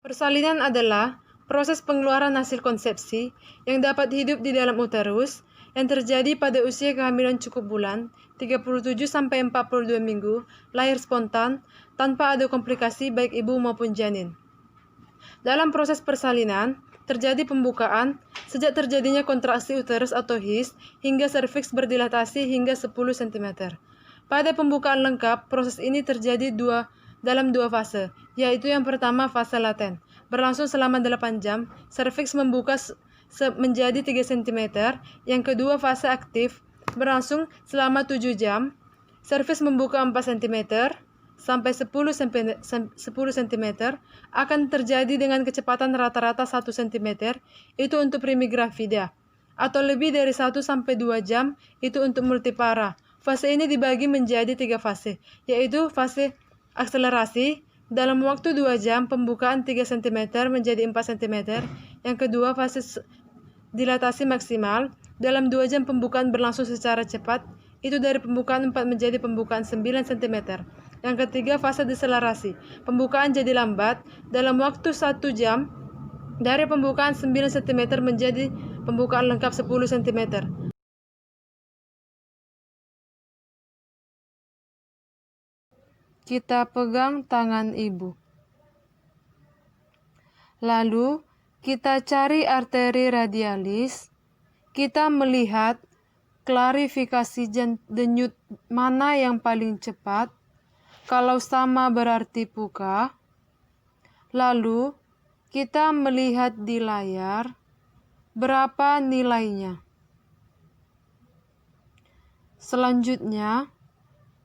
Persalinan adalah proses pengeluaran hasil konsepsi yang dapat hidup di dalam uterus yang terjadi pada usia kehamilan cukup bulan, 37-42 minggu, lahir spontan, tanpa ada komplikasi baik ibu maupun janin. Dalam proses persalinan, terjadi pembukaan sejak terjadinya kontraksi uterus atau HIS hingga serviks berdilatasi hingga 10 cm. Pada pembukaan lengkap, proses ini terjadi dalam dua fase, yaitu yang pertama fase laten, berlangsung selama 8 jam, serviks membuka menjadi 3 cm, yang kedua fase aktif, berlangsung selama 7 jam, serviks membuka 4 cm, sampai 10 cm akan terjadi dengan kecepatan rata-rata 1 cm, itu untuk primigravida, atau lebih dari 1-2 jam, itu untuk multipara. Fase ini dibagi menjadi 3 fase, yaitu fase akselerasi, dalam waktu 2 jam pembukaan 3 cm menjadi 4 cm. Yang kedua fase dilatasi maksimal, dalam 2 jam pembukaan berlangsung secara cepat, itu dari pembukaan 4 menjadi pembukaan 9 cm. Yang ketiga fase deselerasi, pembukaan jadi lambat, dalam waktu 1 jam dari pembukaan 9 cm menjadi pembukaan lengkap 10 cm. Kita pegang tangan ibu. Lalu, kita cari arteri radialis. Kita melihat klarifikasi denyut mana yang paling cepat. Kalau sama berarti puka. Lalu, kita melihat di layar berapa nilainya. Selanjutnya,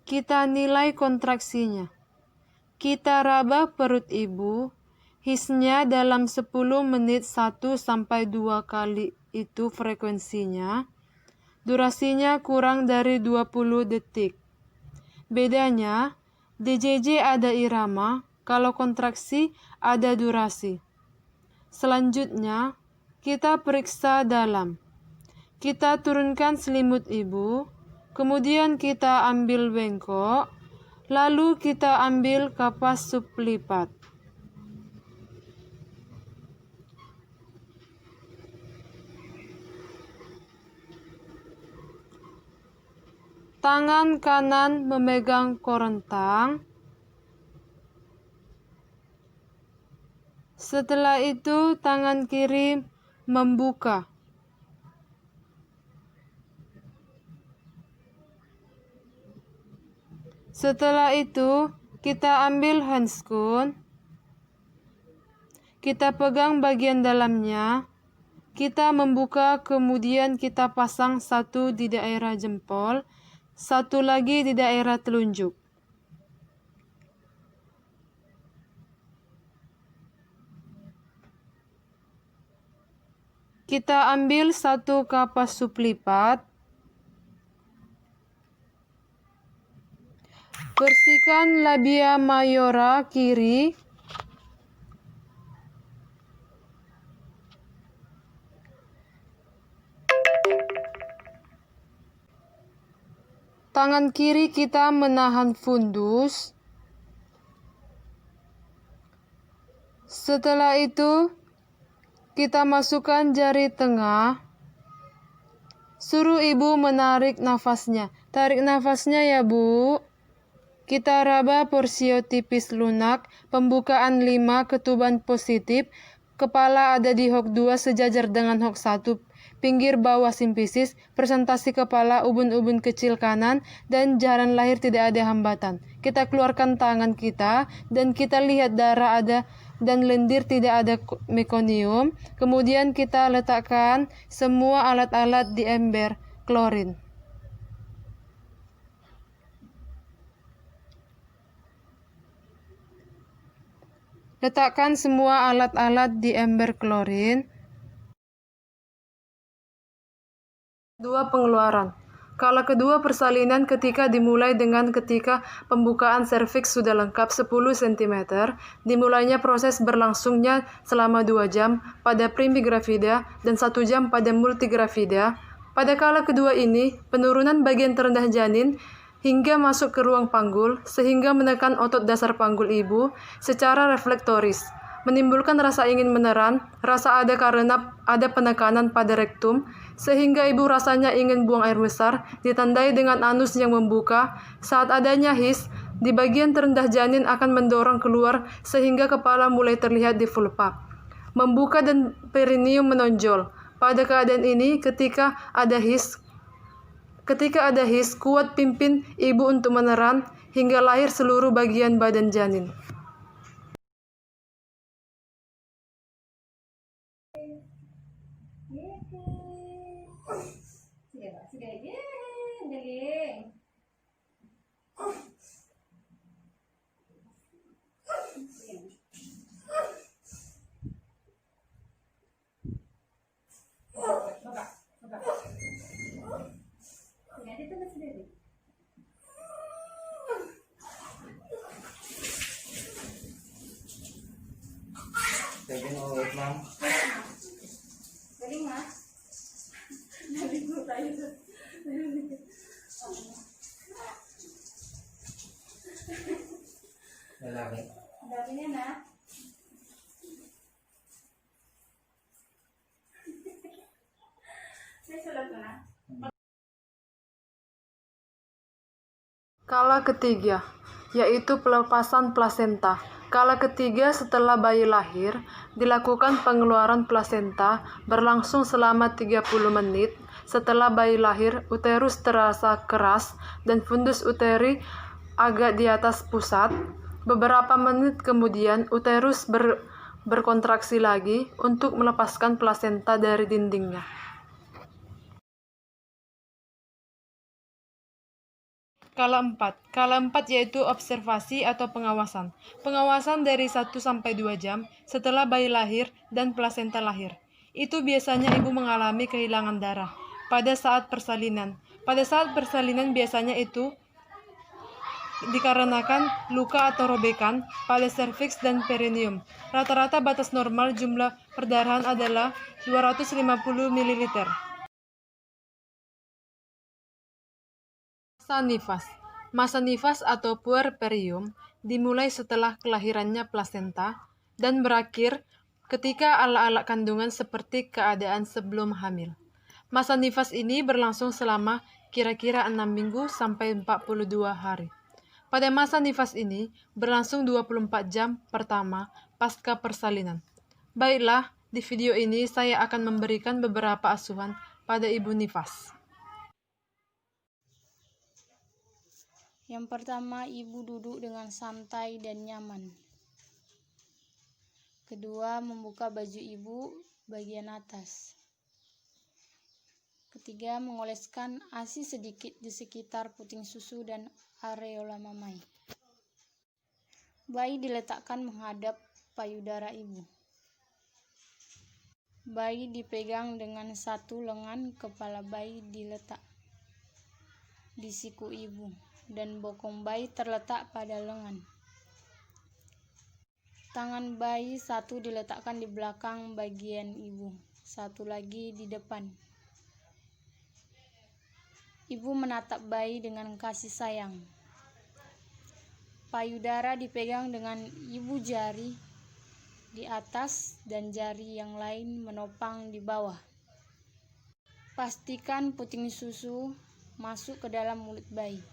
kita nilai kontraksinya. Kita raba perut ibu, HIS-nya dalam 10 menit 1-2 kali itu frekuensinya. Durasinya kurang dari 20 detik. Bedanya, DJJ ada irama, kalau kontraksi ada durasi. Selanjutnya, kita periksa dalam. Kita turunkan selimut ibu. Kemudian kita ambil bengkok, lalu kita ambil kapas suplipat. Tangan kanan memegang korentang. Setelah itu tangan kiri membuka. Setelah itu, kita ambil handscoon, kita pegang bagian dalamnya, kita membuka, kemudian kita pasang satu di daerah jempol, satu lagi di daerah telunjuk. Kita ambil satu kapas suplipat. Bersihkan labia mayora kiri. Tangan kiri kita menahan fundus. Setelah itu, kita masukkan jari tengah. Suruh ibu menarik nafasnya. Tarik nafasnya ya, Bu. Kita raba porsio tipis lunak, pembukaan 5, ketuban positif, kepala ada di hok 2 sejajar dengan hok 1, pinggir bawah simpisis, presentasi kepala, ubun-ubun kecil kanan, dan jalan lahir tidak ada hambatan. Kita keluarkan tangan kita, dan kita lihat darah ada dan lendir tidak ada mekonium. Kemudian kita letakkan semua alat-alat di ember klorin. Letakkan semua alat-alat di ember klorin. Dua pengeluaran. Kala kedua persalinan ketika dimulai dengan ketika pembukaan serviks sudah lengkap 10 cm, dimulainya proses berlangsungnya selama 2 jam pada primigravida dan 1 jam pada multigravida. Pada kala kedua ini, penurunan bagian terendah janin hingga masuk ke ruang panggul, sehingga menekan otot dasar panggul ibu secara reflektoris. menimbulkan rasa ingin meneran, rasa ada karena ada penekanan pada rektum, sehingga ibu rasanya ingin buang air besar, ditandai dengan anus yang membuka. Saat adanya his, di bagian terendah janin akan mendorong keluar sehingga kepala mulai terlihat di vulva. Membuka dan perineum menonjol. Pada keadaan ini, ketika ada his, kuat pimpin ibu untuk meneran hingga lahir seluruh bagian badan janin. Galing o wait ma'am. Galing ma. Galing mo tayo sa... Lalaki. Ang dami niya na. May sulat mo na? Kala ketiga, yaitu pelepasan plasenta. Kala ketiga setelah bayi lahir, dilakukan pengeluaran plasenta berlangsung selama 30 menit. Setelah bayi lahir, uterus terasa keras dan fundus uteri agak di atas pusat. Beberapa menit kemudian, uterus berkontraksi lagi untuk melepaskan plasenta dari dindingnya. Kala 4. Kala 4 yaitu observasi atau pengawasan. Pengawasan dari 1-2 jam setelah bayi lahir dan plasenta lahir. Itu biasanya ibu mengalami kehilangan darah pada saat persalinan. Pada saat persalinan biasanya itu dikarenakan luka atau robekan pada serviks dan perineum. Rata-rata batas normal jumlah perdarahan adalah 250 ml. Masa nifas. Masa nifas atau puerperium dimulai setelah kelahirannya plasenta dan berakhir ketika ala-ala kandungan seperti keadaan sebelum hamil. Masa nifas ini berlangsung selama kira-kira 6 minggu sampai 42 hari. Pada masa nifas ini berlangsung 24 jam pertama pasca persalinan. Baiklah, di video ini saya akan memberikan beberapa asuhan pada ibu nifas. Yang pertama, ibu duduk dengan santai dan nyaman. Kedua, membuka baju ibu bagian atas. Ketiga, mengoleskan ASI sedikit di sekitar puting susu dan areola mamai. Bayi diletakkan menghadap payudara ibu. Bayi dipegang dengan satu lengan, kepala bayi diletak di siku ibu, dan bokong bayi terletak pada lengan. Tangan bayi satu diletakkan di belakang bagian ibu, satu lagi di depan. Ibu menatap bayi dengan kasih sayang. Payudara dipegang dengan ibu jari di atas dan jari yang lain menopang di bawah. Pastikan puting susu masuk ke dalam mulut bayi.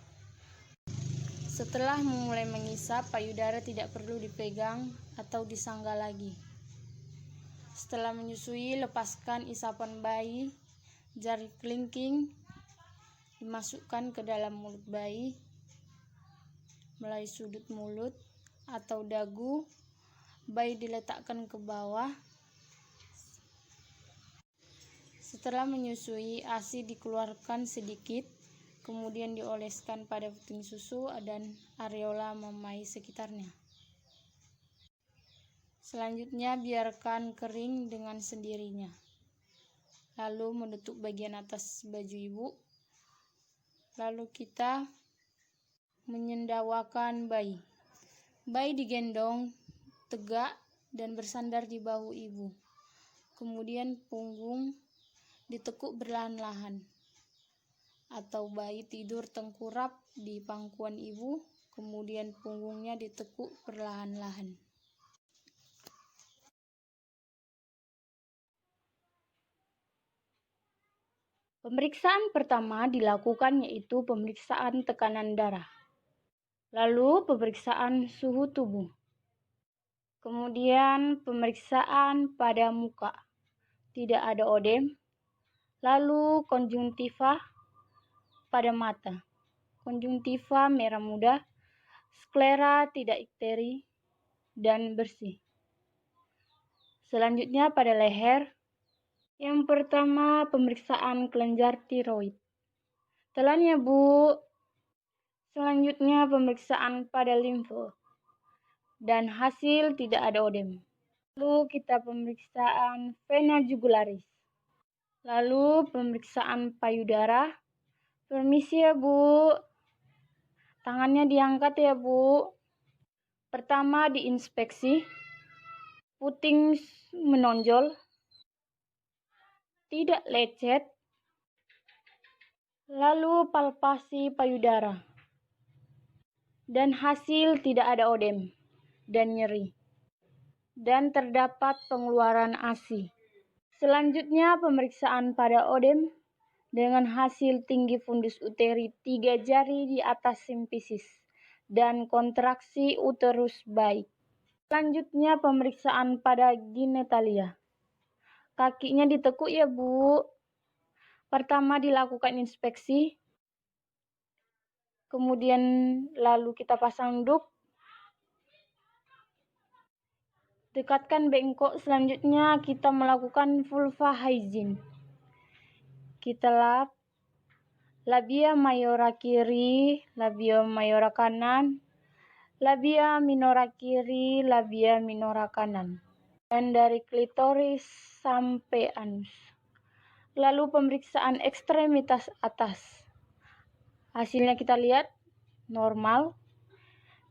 Setelah mulai mengisap, payudara tidak perlu dipegang atau disangga lagi. Setelah menyusui, lepaskan isapan bayi. Jari kelingking dimasukkan ke dalam mulut bayi melalui sudut mulut atau dagu. Bayi diletakkan ke bawah. Setelah menyusui, ASI dikeluarkan sedikit, kemudian dioleskan pada puting susu dan areola mamai sekitarnya. Selanjutnya, biarkan kering dengan sendirinya. Lalu menutup bagian atas baju ibu. Lalu kita menyendawakan bayi. Bayi digendong tegak dan bersandar di bahu ibu. Kemudian punggung ditekuk perlahan-lahan, atau bayi tidur tengkurap di pangkuan ibu, kemudian punggungnya ditekuk perlahan-lahan. Pemeriksaan pertama dilakukan yaitu pemeriksaan tekanan darah, lalu pemeriksaan suhu tubuh, kemudian pemeriksaan pada muka, tidak ada odem, lalu konjungtiva pada mata, konjungtiva merah muda, sklera tidak ikteri, dan bersih. Selanjutnya pada leher, yang pertama pemeriksaan kelenjar tiroid. Telannya Bu. Selanjutnya pemeriksaan pada limfe dan hasil tidak ada odem. Lalu kita pemeriksaan vena jugularis. Lalu pemeriksaan payudara. Permisi ya Bu. Tangannya diangkat ya Bu. Pertama diinspeksi. Puting menonjol. Tidak lecet. Lalu palpasi payudara. Dan hasil tidak ada odem dan nyeri. Dan terdapat pengeluaran ASI. Selanjutnya pemeriksaan pada odem dengan hasil tinggi fundus uteri 3 jari di atas simfisis dan kontraksi uterus baik. Selanjutnya pemeriksaan pada genitalia. Kakinya ditekuk ya Bu. Pertama dilakukan inspeksi, kemudian lalu kita pasang dup, dekatkan bengkok. Selanjutnya kita melakukan vulva hygiene. Kita lap labia mayora kiri, labia mayora kanan, labia minora kiri, labia minora kanan, dan dari klitoris sampai anus. Lalu pemeriksaan ekstremitas atas. Hasilnya kita lihat normal,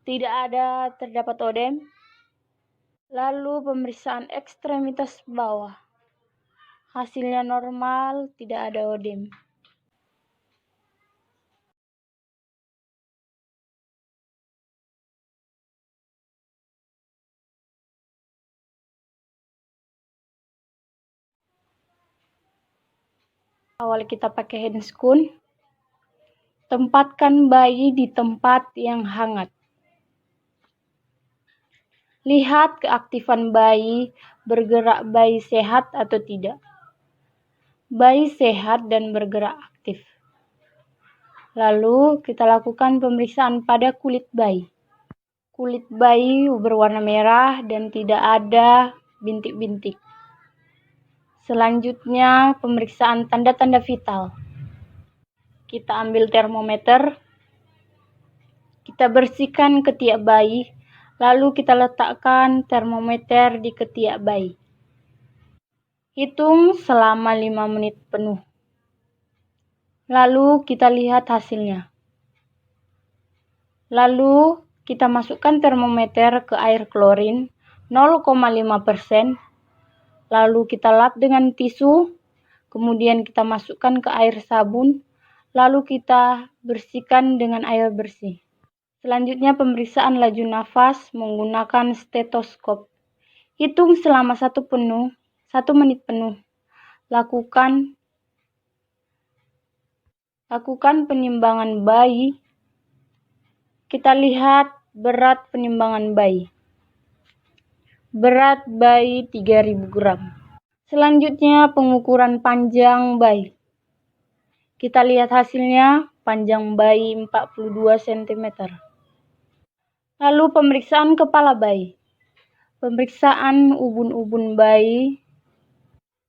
tidak ada terdapat odem. Lalu pemeriksaan ekstremitas bawah. Hasilnya normal, tidak ada odem. Awal kita pakai handscoon. Tempatkan bayi di tempat yang hangat. Lihat keaktifan bayi, bergerak bayi sehat atau tidak. Bayi sehat dan bergerak aktif. Lalu kita lakukan pemeriksaan pada kulit bayi. Kulit bayi berwarna merah dan tidak ada bintik-bintik. Selanjutnya pemeriksaan tanda-tanda vital. Kita ambil termometer, kita bersihkan ketiak bayi, lalu kita letakkan termometer di ketiak bayi. Hitung selama 5 menit penuh. Lalu kita lihat hasilnya. Lalu kita masukkan termometer ke air klorin 0,5%. Lalu kita lap dengan tisu, kemudian kita masukkan ke air sabun, lalu kita bersihkan dengan air bersih. Selanjutnya pemeriksaan laju nafas menggunakan stetoskop. Hitung selama 1 menit penuh. Lakukan penimbangan bayi. Kita lihat berat penimbangan bayi. Berat bayi 3000 gram. Selanjutnya pengukuran panjang bayi. Kita lihat hasilnya, panjang bayi 42 cm. Lalu pemeriksaan kepala bayi. Pemeriksaan ubun-ubun bayi.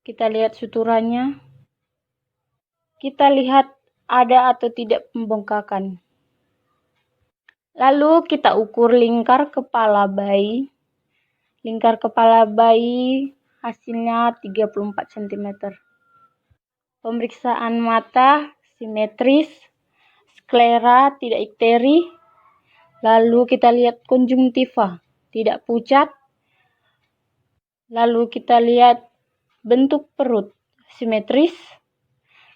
Kita lihat suturannya. Kita lihat ada atau tidak pembengkakan. Lalu kita ukur lingkar kepala bayi. Lingkar kepala bayi hasilnya 34 cm. Pemeriksaan mata simetris, sklera tidak ikteri. Lalu kita lihat konjungtiva tidak pucat. Lalu kita lihat bentuk perut simetris.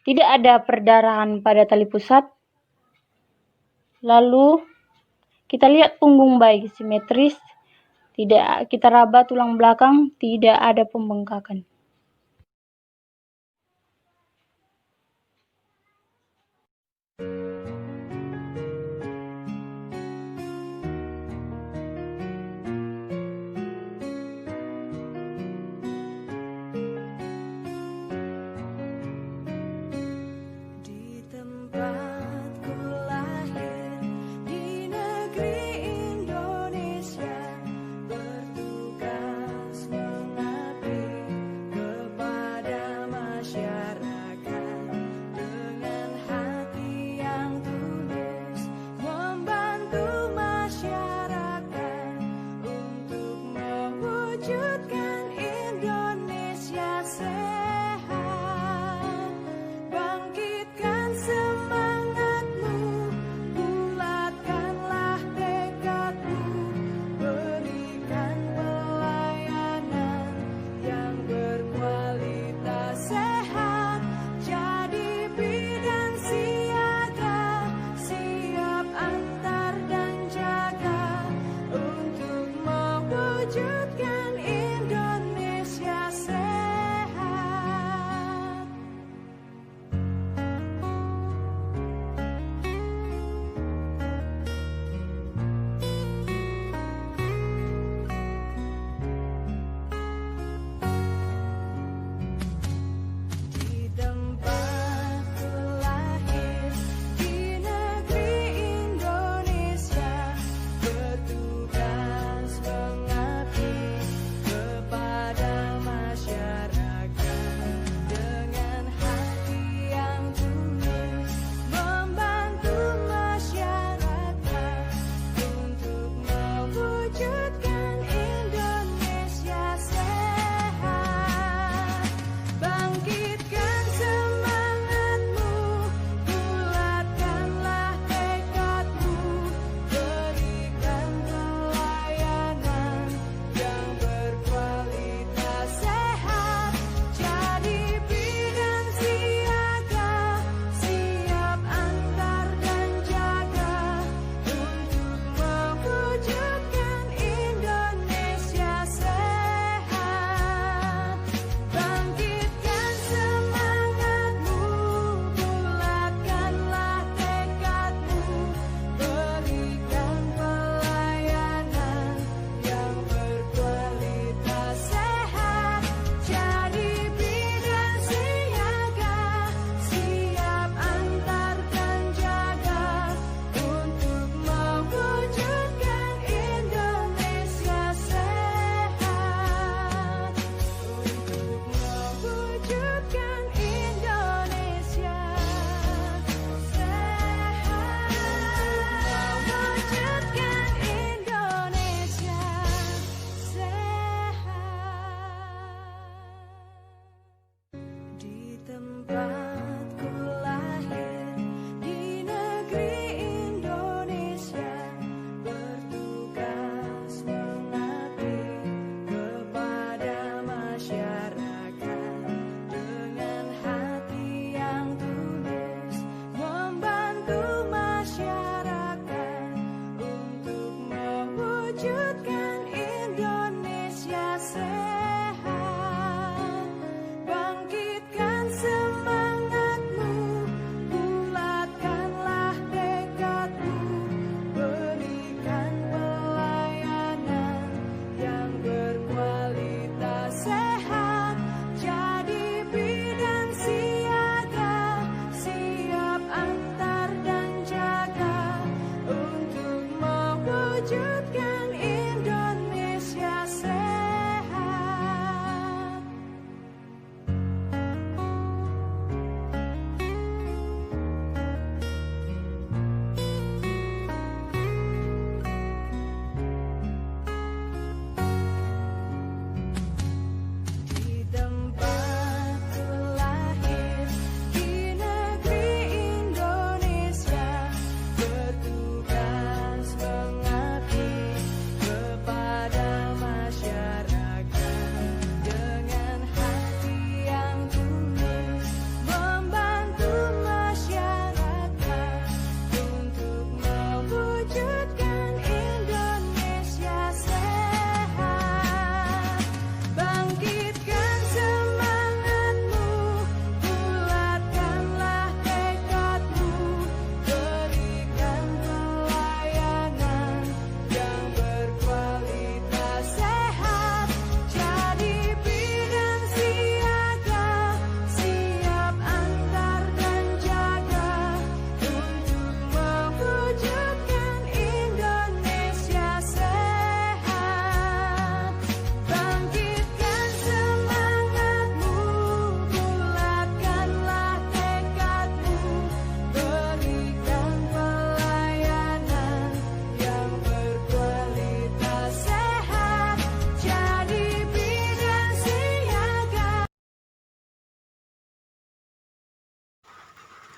Tidak ada perdarahan pada tali pusat. Lalu kita lihat punggung bayi simetris. Tidak, kita raba tulang belakang, tidak ada pembengkakan. negeri Indonesia bertugas mengabdi kepada masyarakat dengan hati yang tulus, membantu masyarakat untuk mewujudkan Indonesia sehat. Bangkitkan semangatmu, bulatkanlah tekadmu, berikan pelayanan yang berkualitas sehat. Jadi bidan siaga, siap antar dan jaga untuk mewujudkan Indonesia sehat. Di tempat terlahir di negeri Indonesia bertugas mengabdi kepada masyarakat dengan hati yang tulus, membantu masyarakat untuk mewujudkan Indonesia sehat. Bangkitkan semangatmu, bulatkanlah tekadmu, berikan pelayanan yang berkualitas sehat. Jadi bidan siaga, siap antar dan jaga untuk mewujudkan Indonesia sehat. Bangkitkan semangatmu, bulatkanlah tekadmu, berikan pelayanan yang berkualitas sehat. Jadi bidan siaga.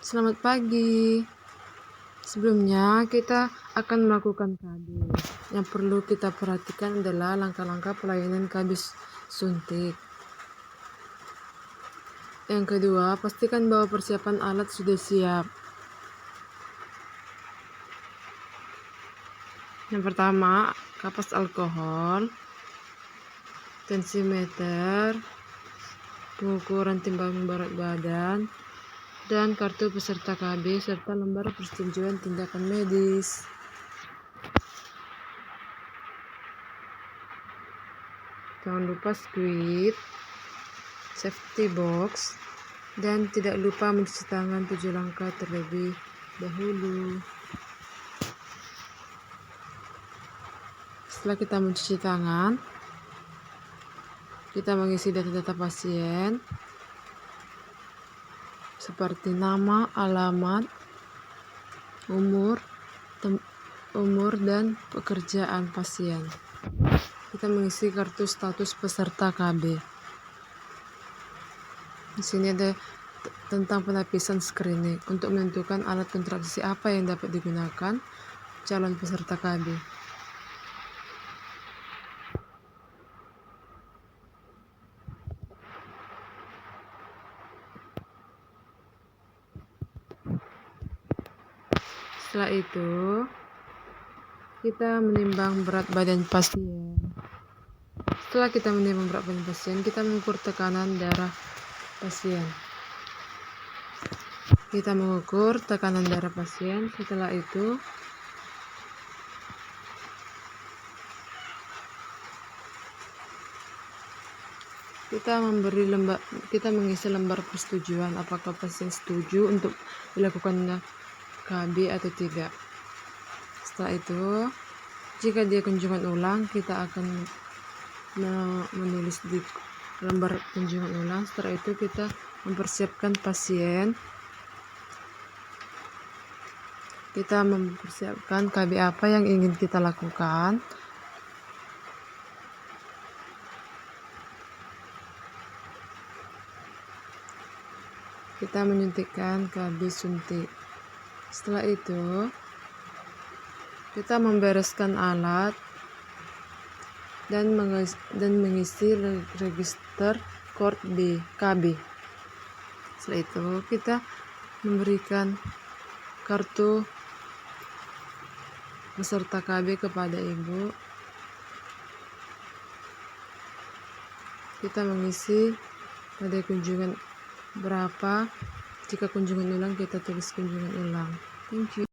Selamat pagi. Sebelumnya kita akan melakukan KB. Yang perlu kita perhatikan adalah langkah-langkah pelayanan KB suntik. Yang kedua, pastikan bahwa persiapan alat sudah siap. Yang pertama, kapas alkohol, tensimeter, pengukuran timbang berat badan, dan kartu peserta KB serta lembar persetujuan tindakan medis. Jangan lupa squid, safety box, dan tidak lupa mencuci tangan 7 langkah terlebih dahulu. Setelah kita mencuci tangan, kita mengisi data-data pasien seperti nama, alamat, umur, dan pekerjaan pasien. Kita mengisi kartu status peserta KB. Di sini ada tentang penapisan screening untuk menentukan alat kontrasepsi apa yang dapat digunakan calon peserta KB. Setelah itu, kita menimbang berat badan pasien. Setelah kita menimbang berat badan pasien, kita mengukur tekanan darah pasien. Kita mengukur tekanan darah pasien. Setelah itu, kita mengisi lembar persetujuan apakah pasien setuju untuk dilakukan KB atau tidak. Setelah itu, jika dia kunjungan ulang, kita akan menulis di lembar kunjungan ulang. Setelah itu kita mempersiapkan pasien. Kita mempersiapkan KB apa yang ingin kita lakukan. Kita menyuntikkan KB suntik. Setelah itu, kita membereskan alat dan mengisi register kode KB. Setelah itu, kita memberikan kartu peserta KB kepada ibu. Kita mengisi pada kunjungan berapa. Jika kunjungan ulang, kita tulis kunjungan ulang. Thank you.